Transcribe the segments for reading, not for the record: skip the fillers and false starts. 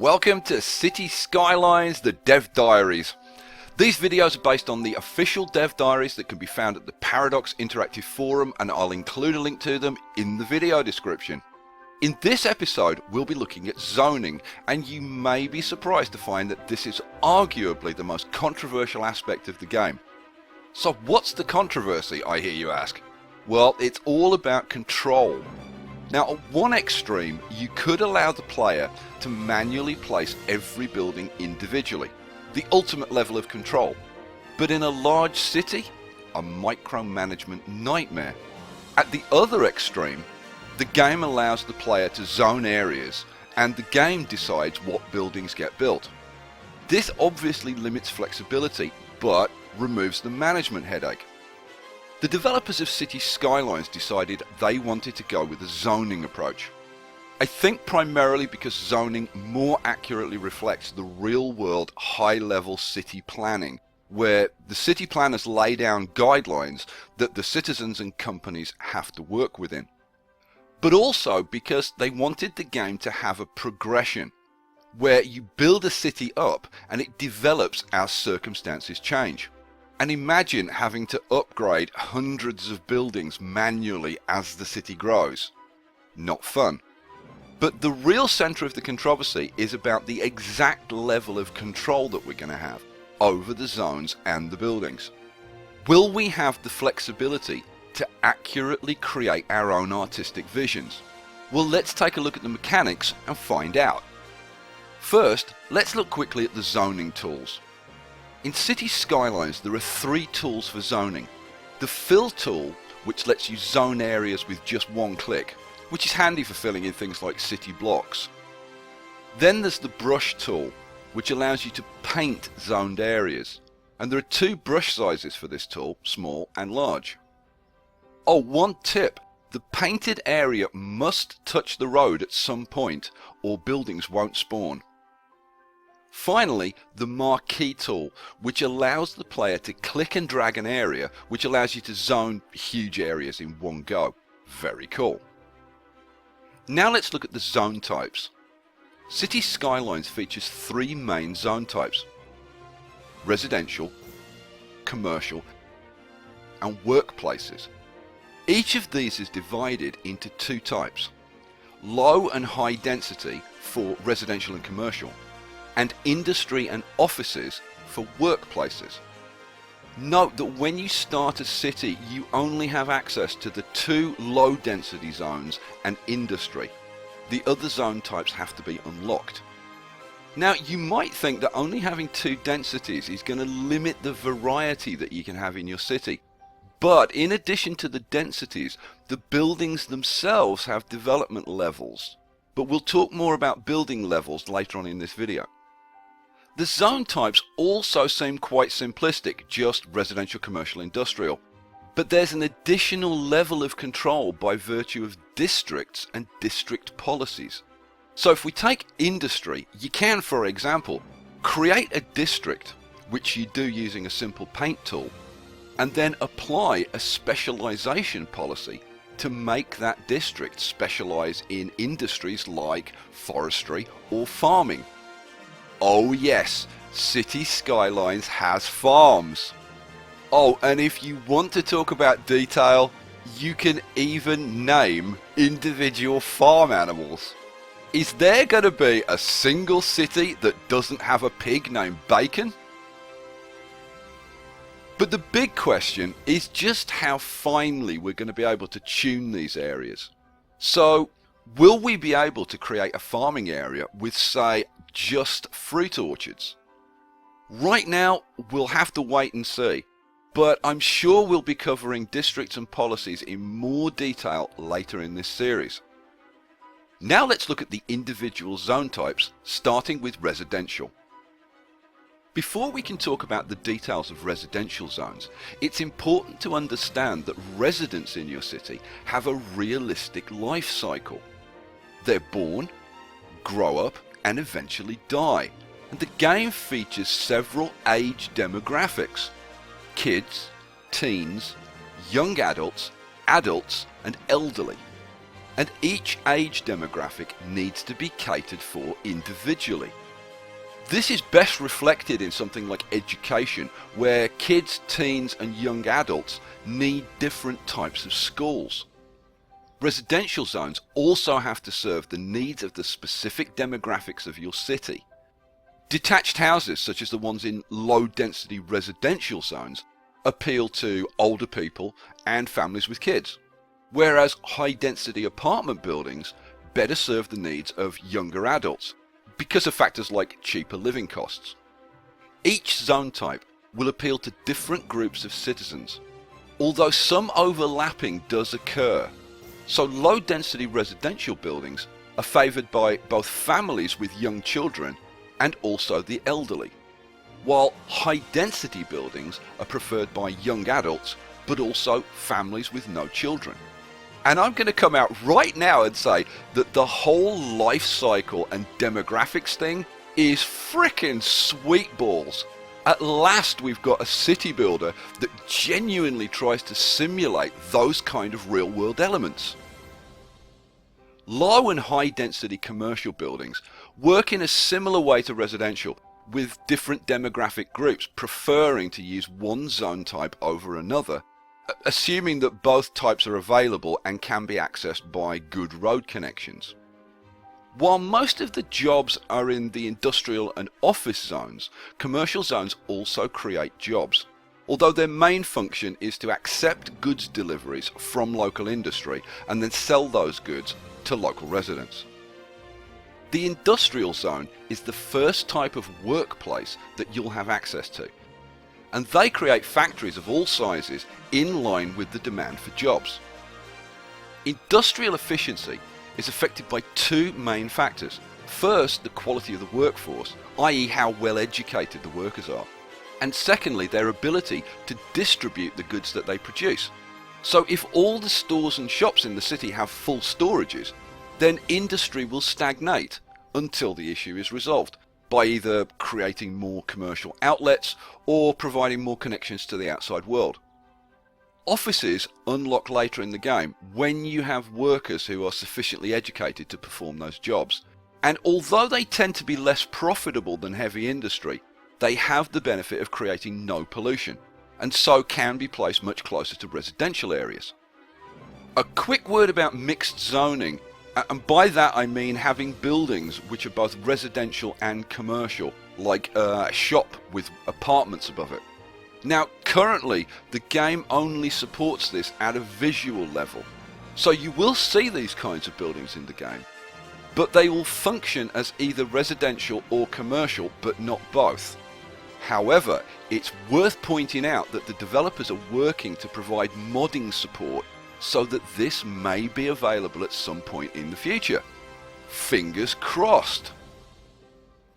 Welcome to City Skylines, the Dev Diaries. These videos are based on the official Dev Diaries that can be found at the Paradox Interactive Forum, and I'll include a link to them in the video description. In this episode, we'll be looking at zoning, and you may be surprised to find that this is arguably the most controversial aspect of the game. So what's the controversy, I hear you ask? Well, it's all about control. Now, at one extreme, you could allow the player to manually place every building individually, the ultimate level of control. But in a large city, a micromanagement nightmare. At the other extreme, the game allows the player to zone areas, and the game decides what buildings get built. This obviously limits flexibility, but removes the management headache. The developers of City Skylines decided they wanted to go with a zoning approach. I think primarily because zoning more accurately reflects the real-world high-level city planning, where the city planners lay down guidelines that the citizens and companies have to work within. But also because they wanted the game to have a progression, where you build a city up and it develops as circumstances change. And imagine having to upgrade hundreds of buildings manually as the city grows. Not fun. But the real centre of the controversy is about the exact level of control that we're going to have over the zones and the buildings. Will we have the flexibility to accurately create our own artistic visions? Well, let's take a look at the mechanics and find out. First, let's look quickly at the zoning tools. In City Skylines, there are three tools for zoning. The Fill tool, which lets you zone areas with just one click, which is handy for filling in things like city blocks. Then there's the Brush tool, which allows you to paint zoned areas. And there are two brush sizes for this tool, small and large. Oh, one tip, the painted area must touch the road at some point, or buildings won't spawn. Finally, the Marquee tool, which allows the player to click and drag an area, which allows you to zone huge areas in one go. Very cool. Now let's look at the zone types. City Skylines features three main zone types: residential, commercial, and workplaces. Each of these is divided into two types: low and high density for residential and commercial, and industry and offices for workplaces. Note that when you start a city, you only have access to the two low density zones and industry. The other zone types have to be unlocked. Now, you might think that only having two densities is going to limit the variety that you can have in your city. But in addition to the densities, the buildings themselves have development levels. But we'll talk more about building levels later on in this video. The zone types also seem quite simplistic, just residential, commercial, industrial. But there's an additional level of control by virtue of districts and district policies. So if we take industry, you can, for example, create a district, which you do using a simple paint tool, and then apply a specialization policy to make that district specialize in industries like forestry or farming. Oh yes, City Skylines has farms. Oh, and if you want to talk about detail, you can even name individual farm animals. Is there going to be a single city that doesn't have a pig named Bacon? But the big question is just how finely we're going to be able to tune these areas. So, will we be able to create a farming area with, say, just fruit orchards? Right now, we'll have to wait and see, but I'm sure we'll be covering districts and policies in more detail later in this series. Now let's look at the individual zone types, starting with residential. Before we can talk about the details of residential zones, it's important to understand that residents in your city have a realistic life cycle. They're born, grow up, and eventually die. And the game features several age demographics: kids, teens, young adults, adults, and elderly. and each age demographic needs to be catered for individually. This is best reflected in something like education, where kids, teens and young adults need different types of schools. Residential zones also have to serve the needs of the specific demographics of your city. Detached houses, such as the ones in low-density residential zones, appeal to older people and families with kids, whereas high-density apartment buildings better serve the needs of younger adults, because of factors like cheaper living costs. Each zone type will appeal to different groups of citizens, although some overlapping does occur. So low-density residential buildings are favoured by both families with young children and also the elderly, while high-density buildings are preferred by young adults but also families with no children. And I'm going to come out right now and say that the whole life cycle and demographics thing is frickin' sweet balls. At last we've got a city builder that genuinely tries to simulate those kind of real world elements. Low and high density commercial buildings work in a similar way to residential, with different demographic groups preferring to use one zone type over another, assuming that both types are available and can be accessed by good road connections. While most of the jobs are in the industrial and office zones, commercial zones also create jobs, although their main function is to accept goods deliveries from local industry and then sell those goods to local residents. The industrial zone is the first type of workplace that you'll have access to, and they create factories of all sizes in line with the demand for jobs. Industrial efficiency is affected by two main factors. First, the quality of the workforce, i.e. how well educated the workers are, and secondly, their ability to distribute the goods that they produce. So if all the stores and shops in the city have full storages, then industry will stagnate until the issue is resolved, by either creating more commercial outlets or providing more connections to the outside world. Offices unlock later in the game when you have workers who are sufficiently educated to perform those jobs. And although they tend to be less profitable than heavy industry, they have the benefit of creating no pollution, and so can be placed much closer to residential areas. A quick word about mixed zoning, and by that I mean having buildings which are both residential and commercial, like a shop with apartments above it. Now currently the game only supports this at a visual level, so you will see these kinds of buildings in the game, but they will function as either residential or commercial, but not both. However, it's worth pointing out that the developers are working to provide modding support so that this may be available at some point in the future. Fingers crossed.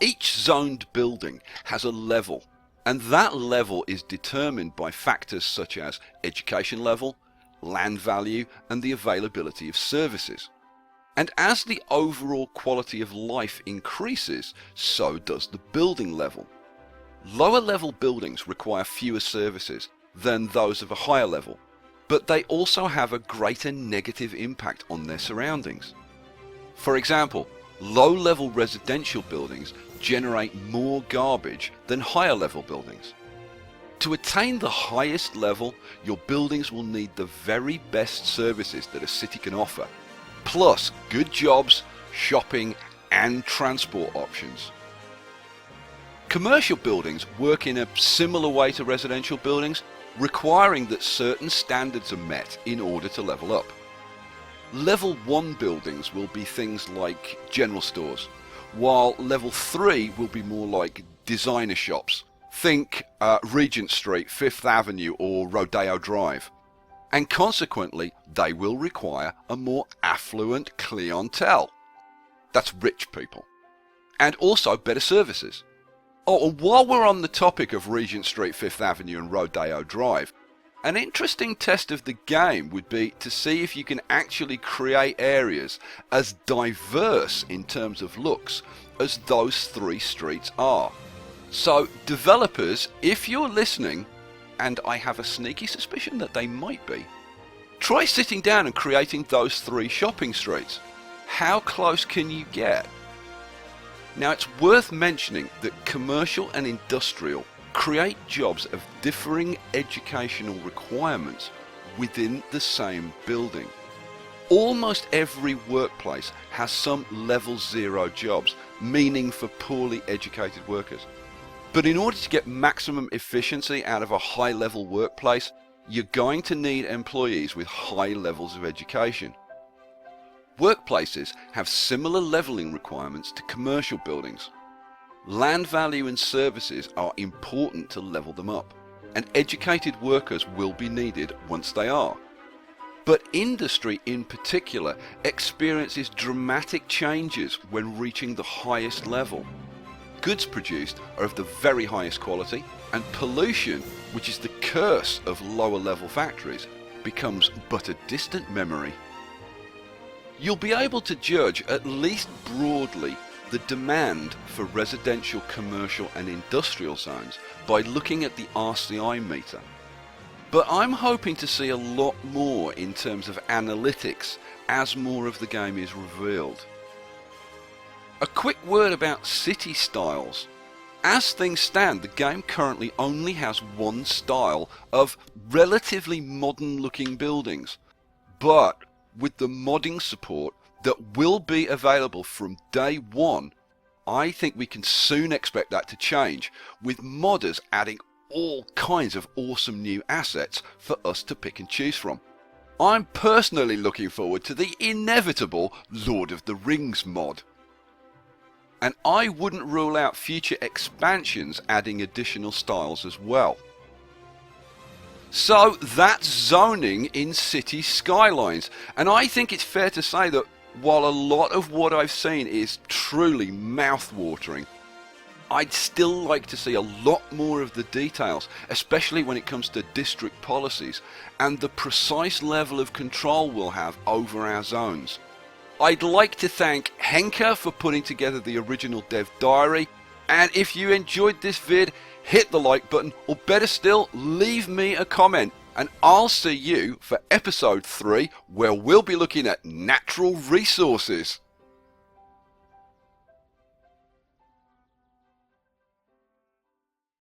Each zoned building has a level, and that level is determined by factors such as education level, land value, and the availability of services. And as the overall quality of life increases, so does the building level. Lower level buildings require fewer services than those of a higher level, but they also have a greater negative impact on their surroundings. For example, low-level residential buildings generate more garbage than higher-level buildings. To attain the highest level, your buildings will need the very best services that a city can offer, plus good jobs, shopping, and transport options. Commercial buildings work in a similar way to residential buildings, requiring that certain standards are met in order to level up. Level 1 buildings will be things like general stores, while level 3 will be more like designer shops. Think Regent Street, Fifth Avenue or Rodeo Drive. And consequently, they will require a more affluent clientele. That's rich people. And also better services. Oh, and while we're on the topic of Regent Street, Fifth Avenue and Rodeo Drive, an interesting test of the game would be to see if you can actually create areas as diverse in terms of looks as those three streets are. So developers, if you're listening, and I have a sneaky suspicion that they might be, Try sitting down and creating those 3 shopping streets. How close can you get? Now it's worth mentioning that commercial and industrial create jobs of differing educational requirements within the same building. Almost every workplace has some level 0 jobs, meaning for poorly educated workers. But in order to get maximum efficiency out of a high level workplace, you're going to need employees with high levels of education. Workplaces have similar leveling requirements to commercial buildings. Land value and services are important to level them up, and educated workers will be needed once they are. But industry in particular experiences dramatic changes when reaching the highest level. Goods produced are of the very highest quality, and pollution, which is the curse of lower level factories, becomes but a distant memory. You'll be able to judge, at least broadly, the demand for residential, commercial and industrial zones by looking at the RCI meter. But I'm hoping to see a lot more in terms of analytics as more of the game is revealed. A quick word about city styles. As things stand, the game currently only has one style of relatively modern looking buildings, but with the modding support that will be available from day one, I think we can soon expect that to change, with modders adding all kinds of awesome new assets for us to pick and choose from. I'm personally looking forward to the inevitable Lord of the Rings mod. And I wouldn't rule out future expansions adding additional styles as well. So that's zoning in City Skylines, and I think it's fair to say that while a lot of what I've seen is truly mouth-watering, I'd still like to see a lot more of the details, especially when it comes to district policies and the precise level of control we'll have over our zones. I'd like to thank Henker for putting together the original dev diary, and if you enjoyed this vid, hit the like button, or better still, leave me a comment, and I'll see you for episode 3, where we'll be looking at natural resources.